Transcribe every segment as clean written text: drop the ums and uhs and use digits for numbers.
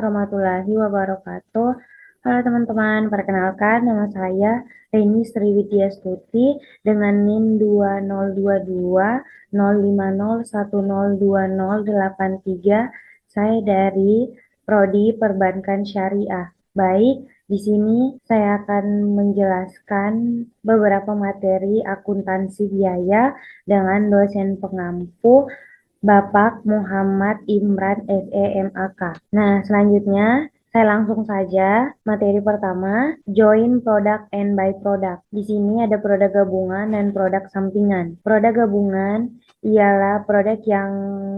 warahmatullahi wabarakatuh. Halo teman-teman, perkenalkan nama saya Reni Sriwidyastuti dengan NIM 2022 050102083. Saya dari Prodi Perbankan Syariah. Baik, di sini saya akan menjelaskan beberapa materi akuntansi biaya dengan dosen pengampu Bapak Muhammad Imran SEMAK. Nah, selanjutnya saya langsung saja materi pertama, join product and buy product. Di sini ada produk gabungan dan produk sampingan. Produk gabungan ialah produk yang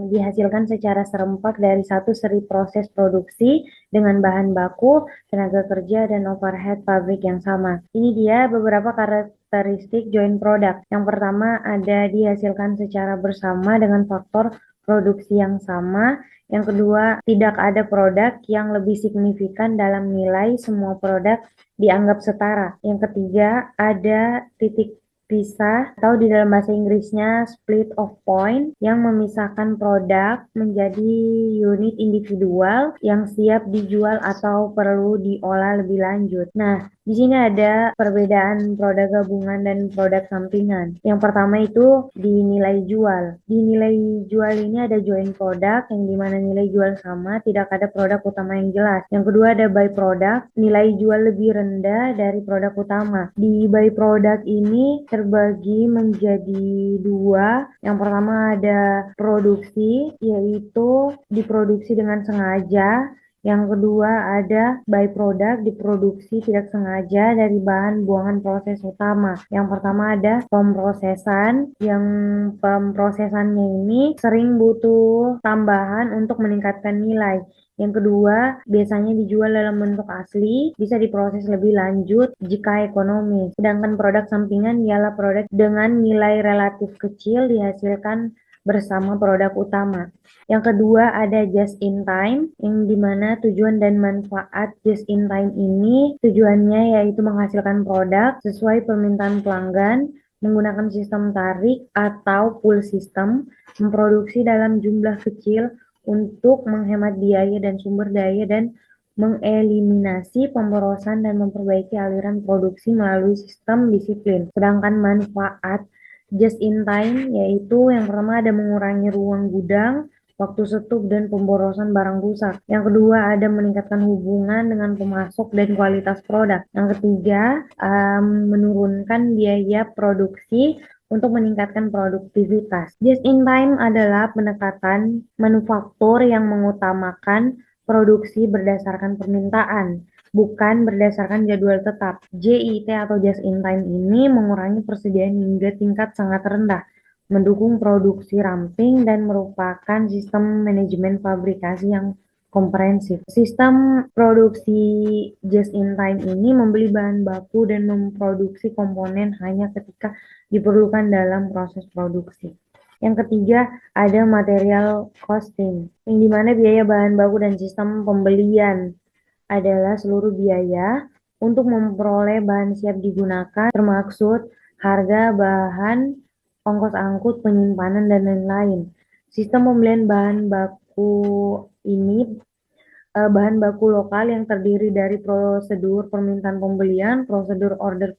dihasilkan secara serempak dari satu seri proses produksi dengan bahan baku, tenaga kerja, dan overhead pabrik yang sama. Ini dia beberapa karakteristik joint product. Yang pertama ada dihasilkan secara bersama dengan faktor produksi yang sama. Yang kedua, tidak ada produk yang lebih signifikan dalam nilai, semua produk dianggap setara. Yang ketiga, ada titik pisah atau di dalam bahasa Inggrisnya split of point yang memisahkan produk menjadi unit individual yang siap dijual atau perlu diolah lebih lanjut. Nah, di sini ada perbedaan produk gabungan dan produk sampingan. Yang pertama itu di nilai jual. Di nilai jual ini ada joint product yang dimana nilai jual sama, tidak ada produk utama yang jelas. Yang kedua ada buy product, nilai jual lebih rendah dari produk utama. Di buy product ini terbagi menjadi dua. Yang pertama ada produksi, yaitu diproduksi dengan sengaja. Yang kedua ada by product, diproduksi tidak sengaja dari bahan buangan proses utama. Yang pertama ada pemrosesan, yang pemrosesannya ini sering butuh tambahan untuk meningkatkan nilai. Yang kedua, biasanya dijual dalam bentuk asli, bisa diproses lebih lanjut jika ekonomis. Sedangkan produk sampingan ialah produk dengan nilai relatif kecil dihasilkan bersama produk utama. Yang kedua ada just in time, yang dimana tujuan dan manfaat just in time ini tujuannya yaitu menghasilkan produk sesuai permintaan pelanggan, menggunakan sistem tarik atau pull system, memproduksi dalam jumlah kecil untuk menghemat biaya dan sumber daya dan mengeliminasi pemborosan dan memperbaiki aliran produksi melalui sistem disiplin. Sedangkan manfaat just in time yaitu yang pertama ada mengurangi ruang gudang, waktu setup dan pemborosan barang rusak. Yang kedua ada meningkatkan hubungan dengan pemasok dan kualitas produk. Yang ketiga menurunkan biaya produksi untuk meningkatkan produktivitas. Just in time adalah pendekatan manufaktur yang mengutamakan produksi berdasarkan permintaan, bukan berdasarkan jadwal tetap. JIT atau just in time ini mengurangi persediaan hingga tingkat sangat rendah, mendukung produksi ramping dan merupakan sistem manajemen fabrikasi yang komprehensif. Sistem produksi just in time ini membeli bahan baku dan memproduksi komponen hanya ketika diperlukan dalam proses produksi. Yang ketiga, ada material costing, yang dimana biaya bahan baku dan sistem pembelian adalah seluruh biaya untuk memperoleh bahan siap digunakan, termaksud harga bahan, ongkos angkut, penyimpanan, dan lain-lain. Sistem pembelian bahan baku ini bahan baku lokal yang terdiri dari prosedur permintaan pembelian, prosedur order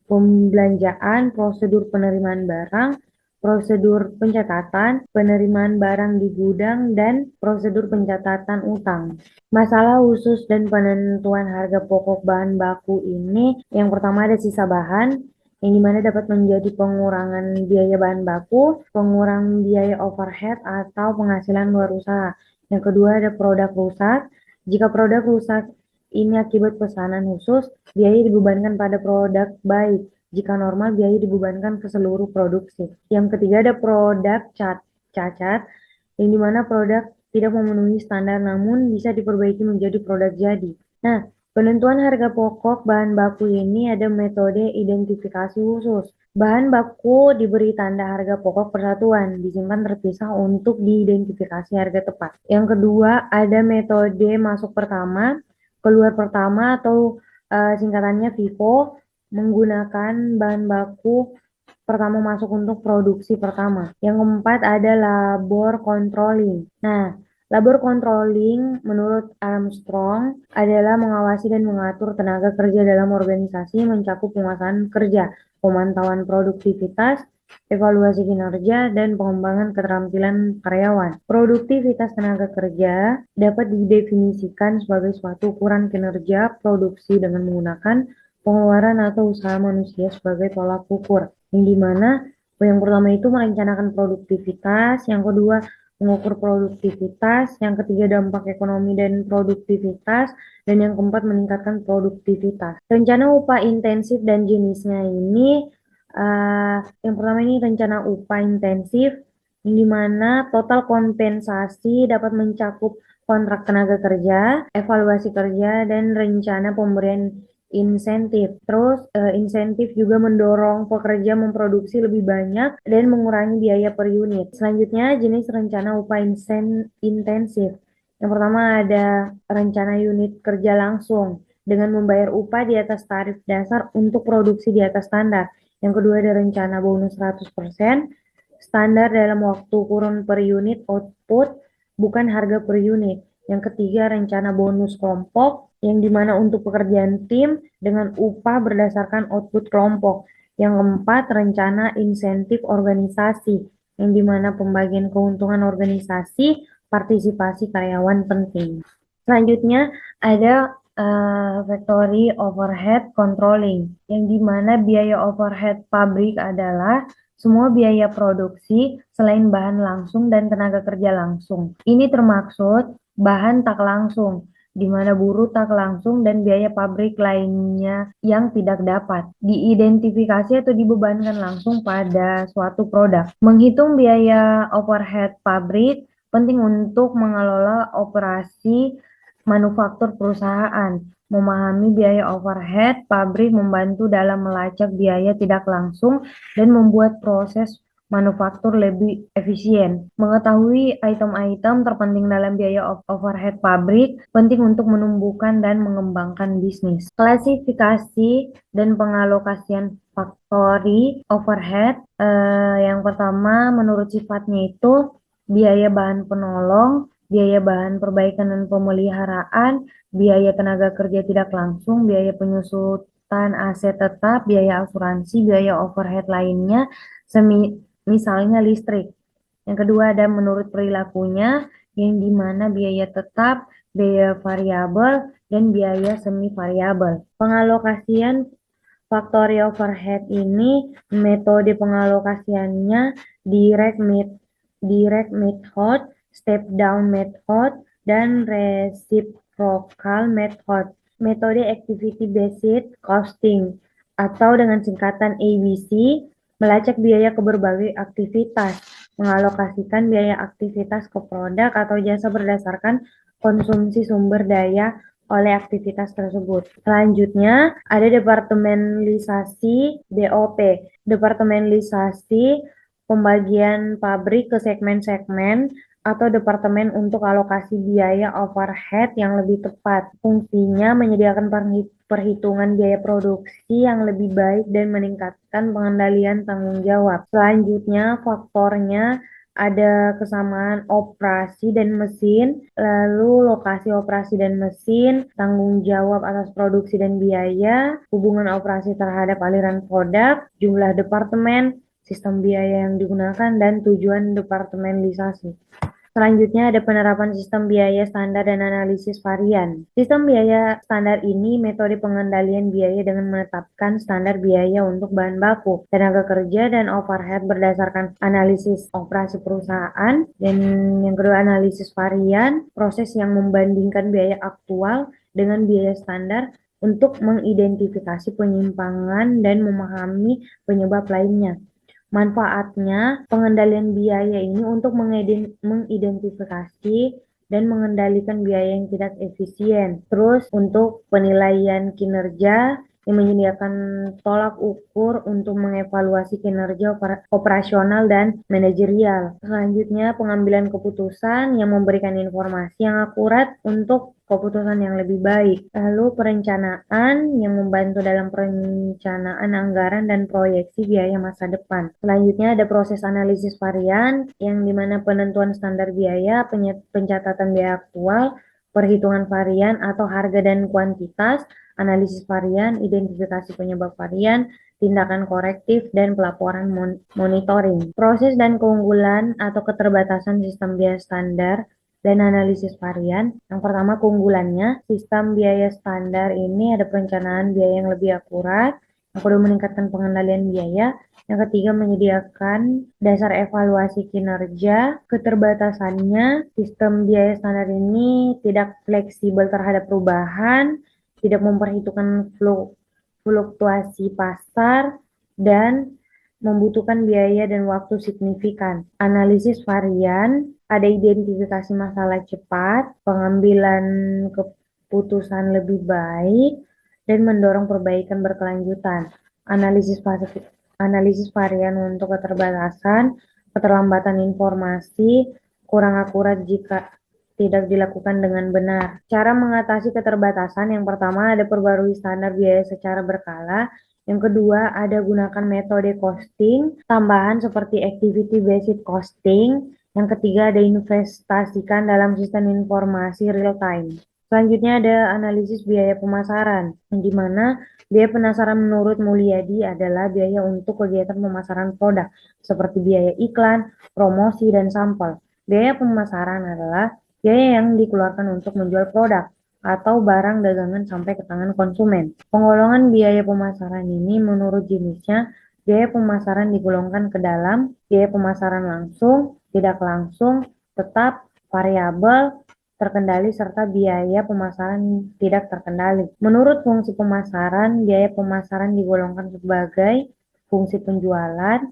pembelanjaan, prosedur penerimaan barang, prosedur pencatatan, penerimaan barang di gudang, dan prosedur pencatatan utang. Masalah khusus dan penentuan harga pokok bahan baku ini, yang pertama ada sisa bahan, yang dimana dapat menjadi pengurangan biaya bahan baku, pengurangan biaya overhead, atau penghasilan luar usaha. Yang kedua ada produk rusak. Jika produk rusak ini akibat pesanan khusus, biaya dibebankan pada produk baik. Jika normal, biaya dibebankan ke seluruh produksi. Yang ketiga ada produk cacat, yang dimana produk tidak memenuhi standar namun bisa diperbaiki menjadi produk jadi. Nah, penentuan harga pokok bahan baku ini ada metode identifikasi khusus. Bahan baku diberi tanda harga pokok persatuan, disimpan terpisah untuk diidentifikasi harga tepat. Yang kedua, ada metode masuk pertama, keluar pertama atau singkatannya FIFO, menggunakan bahan baku pertama masuk untuk produksi pertama. Yang keempat ada labor controlling. Nah, Labor controlling menurut Armstrong adalah mengawasi dan mengatur tenaga kerja dalam organisasi, mencakup penguasaan kerja, pemantauan produktivitas, evaluasi kinerja, dan pengembangan keterampilan karyawan. Produktivitas tenaga kerja dapat didefinisikan sebagai suatu ukuran kinerja produksi dengan menggunakan pengeluaran atau usaha manusia sebagai tolak ukur, yang dimana yang pertama itu merencanakan produktivitas, yang kedua mengukur produktivitas, yang ketiga dampak ekonomi dan produktivitas, dan yang keempat meningkatkan produktivitas. Rencana upah intensif dan jenisnya ini, yang pertama ini rencana upah intensif, yang dimana total kompensasi dapat mencakup kontrak tenaga kerja, evaluasi kerja, dan rencana pemberian insentif. Terus insentif juga mendorong pekerja memproduksi lebih banyak dan mengurangi biaya per unit. Selanjutnya jenis rencana upah intensif. Yang pertama ada rencana unit kerja langsung dengan membayar upah di atas tarif dasar untuk produksi di atas standar. Yang kedua ada rencana bonus 100%, standar dalam waktu kurun per unit output, bukan harga per unit. Yang ketiga rencana bonus kelompok, yang dimana untuk pekerjaan tim dengan upah berdasarkan output kelompok. Yang keempat, rencana insentif organisasi, yang dimana pembagian keuntungan organisasi, partisipasi karyawan penting. Selanjutnya ada factory overhead controlling, yang dimana biaya overhead pabrik adalah semua biaya produksi selain bahan langsung dan tenaga kerja langsung. Ini termaksud bahan tak langsung, di mana buruh tak langsung dan biaya pabrik lainnya yang tidak dapat diidentifikasi atau dibebankan langsung pada suatu produk. Menghitung biaya overhead pabrik penting untuk mengelola operasi manufaktur perusahaan. Memahami biaya overhead pabrik membantu dalam melacak biaya tidak langsung dan membuat proses manufaktur lebih efisien. Mengetahui item-item terpenting dalam biaya overhead pabrik penting untuk menumbuhkan dan mengembangkan bisnis. Klasifikasi dan pengalokasian factory overhead, yang pertama menurut sifatnya itu biaya bahan penolong, biaya bahan perbaikan dan pemeliharaan, biaya tenaga kerja tidak langsung, biaya penyusutan aset tetap, biaya asuransi, biaya overhead lainnya, misalnya listrik. Yang kedua ada menurut perilakunya, yang dimana biaya tetap, biaya variabel, dan biaya semi variabel. Pengalokasian factory overhead ini metode pengalokasiannya direct method, step down method, dan reciprocal method. Metode activity based costing atau dengan singkatan ABC melacak biaya ke berbagai aktivitas, mengalokasikan biaya aktivitas ke produk atau jasa berdasarkan konsumsi sumber daya oleh aktivitas tersebut. Selanjutnya ada departementalisasi DOP. Departementalisasi pembagian pabrik ke segmen-segmen atau departemen untuk alokasi biaya overhead yang lebih tepat. Fungsinya menyediakan perhitungan biaya produksi yang lebih baik dan meningkatkan pengendalian tanggung jawab. Selanjutnya, faktornya ada kesamaan operasi dan mesin, lalu lokasi operasi dan mesin, tanggung jawab atas produksi dan biaya, hubungan operasi terhadap aliran produk, jumlah departemen, sistem biaya yang digunakan, dan tujuan departementalisasi. Selanjutnya ada penerapan sistem biaya standar dan analisis varian. Sistem biaya standar ini metode pengendalian biaya dengan menetapkan standar biaya untuk bahan baku, tenaga kerja, dan overhead berdasarkan analisis operasi perusahaan. Dan yang kedua analisis varian, proses yang membandingkan biaya aktual dengan biaya standar untuk mengidentifikasi penyimpangan dan memahami penyebab lainnya. Manfaatnya, pengendalian biaya ini untuk mengidentifikasi dan mengendalikan biaya yang tidak efisien. Terus untuk penilaian kinerja, yang menyediakan tolak ukur untuk mengevaluasi kinerja operasional dan manajerial. Selanjutnya, pengambilan keputusan yang memberikan informasi yang akurat untuk keputusan yang lebih baik. Lalu perencanaan yang membantu dalam perencanaan anggaran dan proyeksi biaya masa depan. Selanjutnya ada proses analisis varian yang dimana penentuan standar biaya, pencatatan biaya aktual, perhitungan varian atau harga dan kuantitas, analisis varian, identifikasi penyebab varian, tindakan korektif, dan pelaporan monitoring. Proses dan keunggulan atau keterbatasan sistem biaya standar dan analisis varian. Yang pertama, keunggulannya, sistem biaya standar ini ada perencanaan biaya yang lebih akurat. Yang kedua, meningkatkan pengendalian biaya. Yang ketiga, menyediakan dasar evaluasi kinerja. Keterbatasannya, sistem biaya standar ini tidak fleksibel terhadap perubahan, tidak memperhitungkan fluktuasi pasar, dan membutuhkan biaya dan waktu signifikan. Analisis varian, ada identifikasi masalah cepat, pengambilan keputusan lebih baik, dan mendorong perbaikan berkelanjutan. Analisis varian untuk keterbatasan, keterlambatan informasi, kurang akurat jika tidak dilakukan dengan benar. Cara mengatasi keterbatasan, yang pertama ada perbarui standar biaya secara berkala. Yang kedua, ada gunakan metode costing tambahan seperti activity based costing. Yang ketiga, ada investasikan dalam sistem informasi real time. Selanjutnya ada analisis biaya pemasaran, di mana biaya pemasaran menurut Mulyadi adalah biaya untuk kegiatan pemasaran produk, seperti biaya iklan, promosi, dan sampel. Biaya pemasaran adalah biaya yang dikeluarkan untuk menjual produk atau barang dagangan sampai ke tangan konsumen. Penggolongan biaya pemasaran ini menurut jenisnya, biaya pemasaran digolongkan ke dalam biaya pemasaran langsung, tidak langsung, tetap, variabel, terkendali, serta biaya pemasaran tidak terkendali. Menurut fungsi pemasaran, biaya pemasaran digolongkan sebagai fungsi penjualan,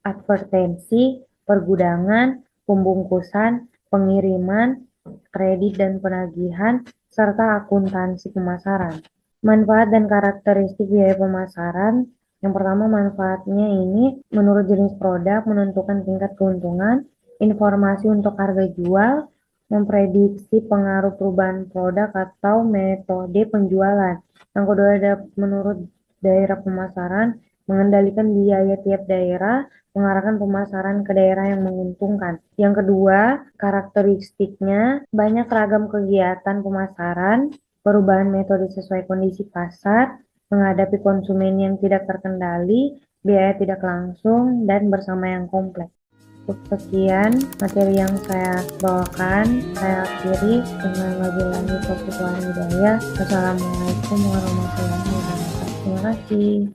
advertensi, pergudangan, pembungkusan, pengiriman, kredit dan penagihan, serta akuntansi pemasaran. Manfaat dan karakteristik biaya pemasaran. Yang pertama, manfaatnya ini menurut jenis produk menentukan tingkat keuntungan, informasi untuk harga jual, memprediksi pengaruh perubahan produk atau metode penjualan. Yang kedua, ada menurut daerah pemasaran, mengendalikan biaya tiap daerah, mengarahkan pemasaran ke daerah yang menguntungkan. Yang kedua, karakteristiknya banyak ragam kegiatan pemasaran, perubahan metode sesuai kondisi pasar, menghadapi konsumen yang tidak terkendali, biaya tidak langsung, dan bersama yang kompleks. Sekian materi yang saya bawakan, saya akhiri dengan wabillahi taufiq wal hidayah. Wassalamualaikum warahmatullahi wabarakatuh. Terima kasih.